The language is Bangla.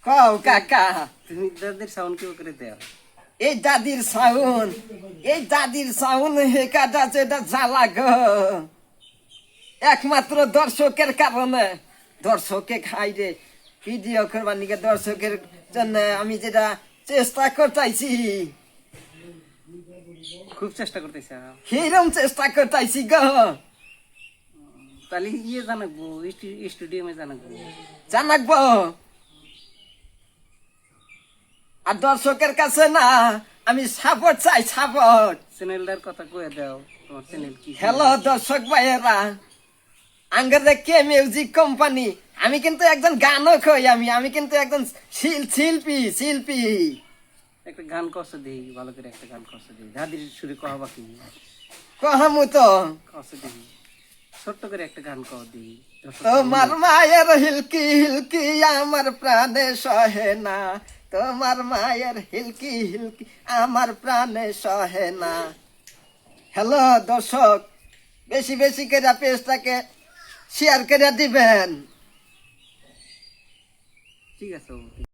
কও কাকা, তুমি দাদির সাউন্ড কি করে দেও? এই দাদির সাউন্ড হে কাটা যেটা জ্বালা গো, একমাত্র দর্শকের কারণে। দর্শকে খাই রে ভিডিও করবার নিকে, দর্শকের জন্য আমি যেটা চেষ্টা করতেছি, খুব চেষ্টা করতেছে। হিরম চেষ্টা করতেছি গো। তাহলে ইয়ে জানাবো, স্টুডিয়ামে জানাবো। জানাকবো, আর দর্শকের কাছে না আমি সাপোর্ট চাই, সাপোর্ট। চ্যানেলটার কথা কয়ে দাও, তোমার চ্যানেল কি? হ্যালো দর্শক ভাইয়েরা, আঙ্গার কে মিউজিক কোম্পানি। আমি কিন্তু একজন গানও কই, আমি কিন্তু একজন শিল্পী। একটা গান কষ্ট দিই, ভালো করে একটা গান কষ্ট দিই। দাদির সুরে কহা বাকি কহামু তো, কষ্ট দিই, ছোট্ট করে একটা গান কহ দিই। তোমার মায়ের হিলকি হিলকি আমার প্রাণে সহে না, তোমার মায়ের হিলকি হিলকি আমার প্রাণে সহে না। হ্যালো দর্শক, বেশি বেশি করে পেজটাকে শেয়ার করে দিবেন। ঠিক আছে।